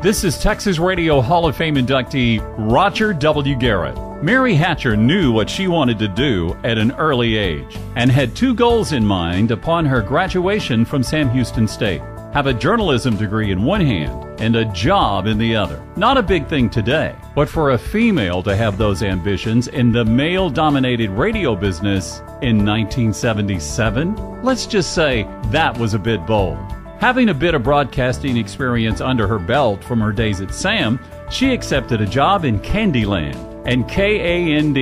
This is Texas Radio Hall of Fame inductee Roger W. Garrett. Mary Hatcher knew what she wanted to do at an early age and had two goals in mind upon her graduation from Sam Houston State. Have a journalism degree in one hand and a job in the other. Not a big thing today, but for a female to have those ambitions in the male-dominated radio business in 1977, let's just say that was a bit bold. Having a bit of broadcasting experience under her belt from her days at Sam, she accepted a job in Candyland and KAND,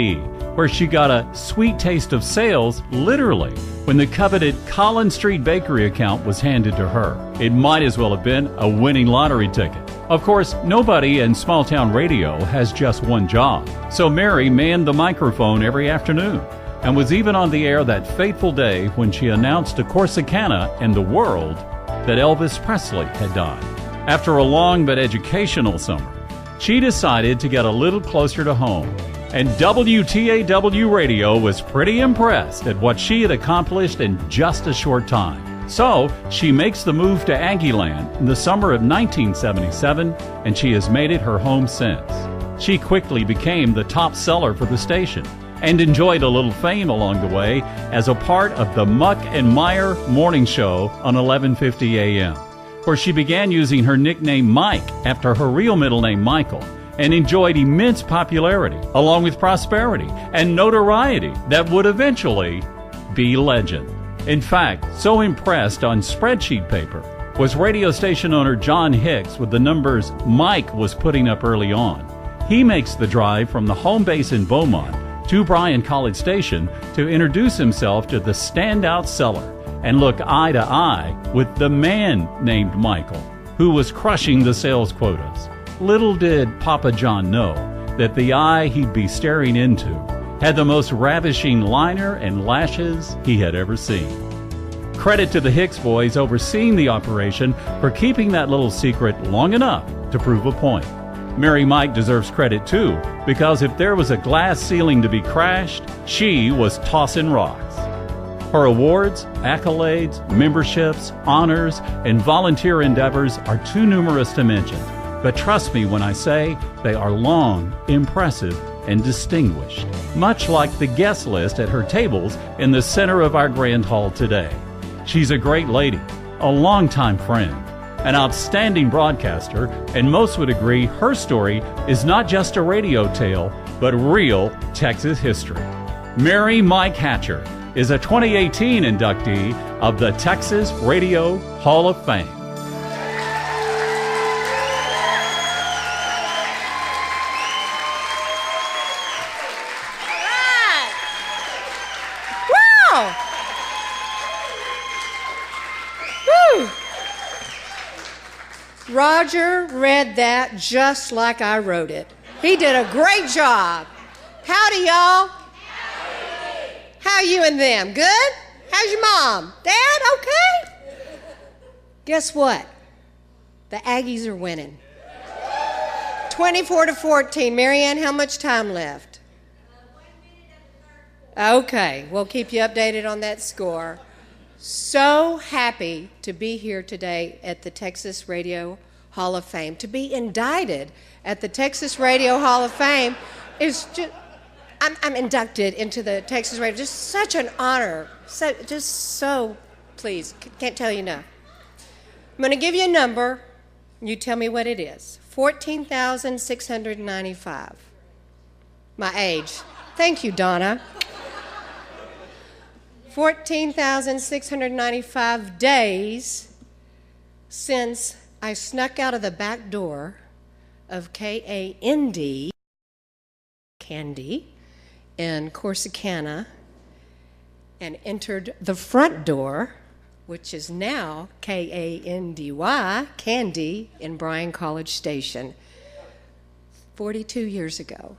where she got a sweet taste of sales, literally, when the coveted Collins Street Bakery account was handed to her. It might as well have been a winning lottery ticket. Of course, nobody in small-town radio has just one job, so Mary manned the microphone every afternoon and was even on the air that fateful day when she announced to Corsicana and the world that Elvis Presley had died. After a long but educational summer, she decided to get a little closer to home, and WTAW Radio was pretty impressed at what she had accomplished in just a short time. So she makes the move to Aggieland in the summer of 1977, and she has made it her home since. She quickly became the top seller for the station and enjoyed a little fame along the way as a part of the Muck and Meyer morning show on 1150 a.m., where she began using her nickname Mike after her real middle name Michael, and enjoyed immense popularity, along with prosperity and notoriety that would eventually be legend. In fact, so impressed on spreadsheet paper was radio station owner John Hicks with the numbers Mike was putting up early on. He makes the drive from the home base in Beaumont to Bryan College Station to introduce himself to the standout seller and look eye to eye with the man named Michael, who was crushing the sales quotas. Little did Papa John know that the eye he'd be staring into had the most ravishing liner and lashes he had ever seen. Credit to the Hicks boys overseeing the operation for keeping that little secret long enough to prove a point. Mary Mike deserves credit too, because if there was a glass ceiling to be crashed, she was tossing rocks. Her awards, accolades, memberships, honors, and volunteer endeavors are too numerous to mention. But trust me when I say they are long, impressive, and distinguished, much like the guest list at her tables in the center of our grand hall today. She's a great lady, a longtime friend, an outstanding broadcaster, and most would agree her story is not just a radio tale, but real Texas history. Mary Mike Hatcher is a 2018 inductee of the Texas Radio Hall of Fame. Roger read that just like I wrote it. He did a great job. Howdy, y'all. Howdy. How you and them? Good? How's your mom? Dad? Okay? Guess what? The Aggies are winning. 24-14. Marianne, how much time left? 1 minute and 30. Okay, we'll keep you updated on that score. So happy to be here today at the Texas Radio Hall of Fame. To be indicted at the Texas Radio Hall of Fame is just, I'm inducted into the Texas Radio, just such an honor. So pleased, can't tell you enough. I'm going to give you a number, you tell me what it is. 14,695. My age. Thank you, Donna. 14,695 days since I snuck out of the back door of KAND, Candy, in Corsicana, and entered the front door, which is now KANDY, Candy, in Bryan College Station, 42 years ago.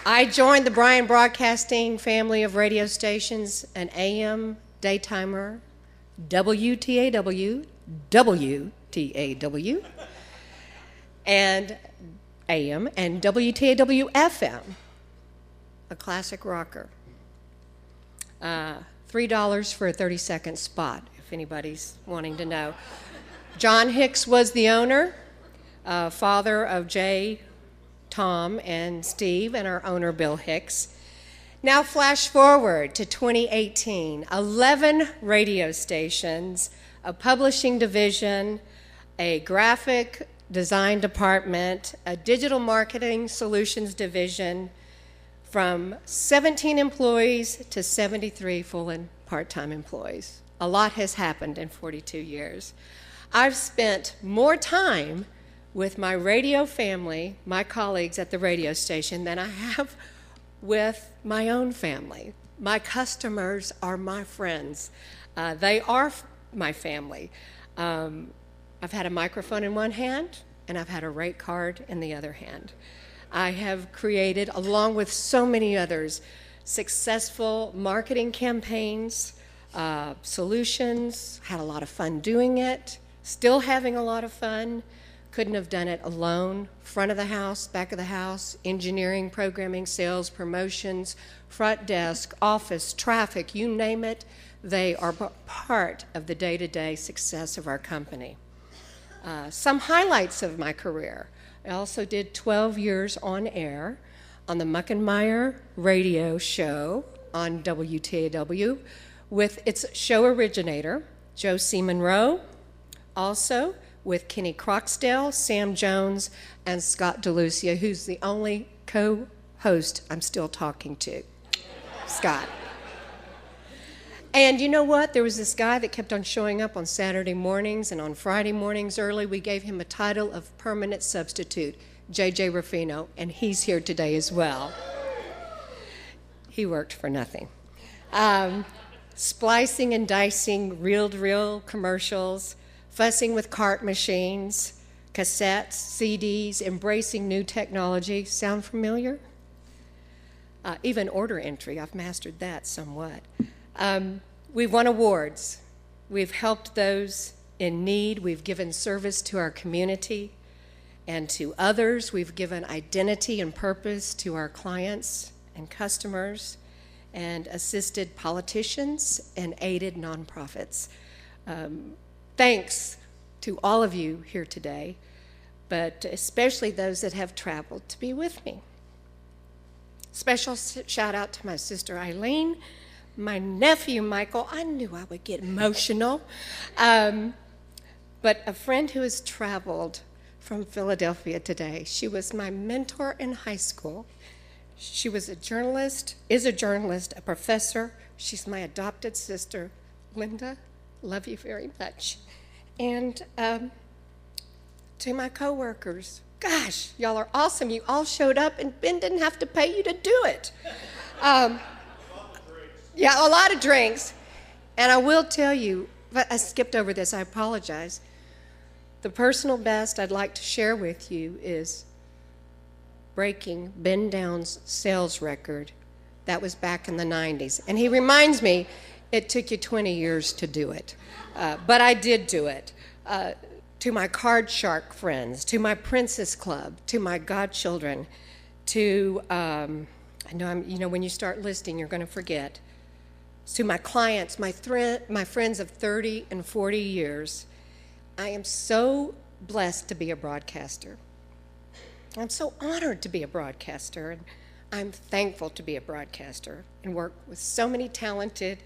I joined the Bryan Broadcasting family of radio stations, an AM daytimer, WTAW, and AM, and WTAW FM, a classic rocker. $3 for a 30-second spot, if anybody's wanting to know. John Hicks was the owner, father of Jay, Tom, and Steve, and our owner, Bill Hicks. Now flash forward to 2018, 11 radio stations, a publishing division, a graphic design department, a digital marketing solutions division, from 17 employees to 73 full and part-time employees. A lot has happened in 42 years. I've spent more time with my radio family, my colleagues at the radio station, than I have with my own family. My customers are my friends. They are my family. I've had a microphone in one hand, and I've had a rate card in the other hand. I have created, along with so many others, successful marketing campaigns, solutions, had a lot of fun doing it, still having a lot of fun. Couldn't have done it alone. Front of the house, back of the house, engineering, programming, sales, promotions, front desk, office, traffic, you name it, they are part of the day-to-day success of our company. Some highlights of my career. I also did 12 years on air on the Muckenmeyer radio show on WTAW with its show originator, Joe C. Monroe, also with Kenny Croxdale, Sam Jones, and Scott DeLucia, who's the only co-host I'm still talking to, Scott. And you know what? There was this guy that kept on showing up on Saturday mornings and on Friday mornings early. We gave him a title of permanent substitute, J.J. Ruffino, and he's here today as well. He worked for nothing. Splicing and dicing reel-to-reel commercials, fussing with cart machines, cassettes, CDs, embracing new technology. Sound familiar? Even order entry, I've mastered that somewhat. We've won awards. We've helped those in need. We've given service to our community and to others. We've given identity and purpose to our clients and customers and assisted politicians and aided nonprofits. Thanks to all of you here today, but especially those that have traveled to be with me. Special shout out to my sister Eileen, my nephew Michael. I knew I would get emotional. But a friend who has traveled from Philadelphia today. She was my mentor in high school. She was a journalist, is a journalist, a professor. She's my adopted sister. Linda, love you very much. And to my coworkers, gosh, y'all are awesome. You all showed up and Ben didn't have to pay you to do it. Yeah, a lot of drinks. And I will tell you, I skipped over this, I apologize. The personal best I'd like to share with you is breaking Ben Down's sales record. That was back in the 90s. And he reminds me, it took you 20 years to do it. But I did do it. To my card shark friends, to my Princess Club, to my godchildren, to, when you start listing, you're going to forget. To my clients, my friends of 30 and 40 years, I am so blessed to be a broadcaster. I'm so honored to be a broadcaster, and I'm thankful to be a broadcaster and work with so many talented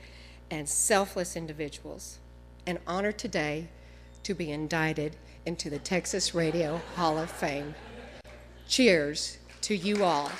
and selfless individuals. And honored today to be indicted into the Texas Radio Hall of Fame. Cheers to you all.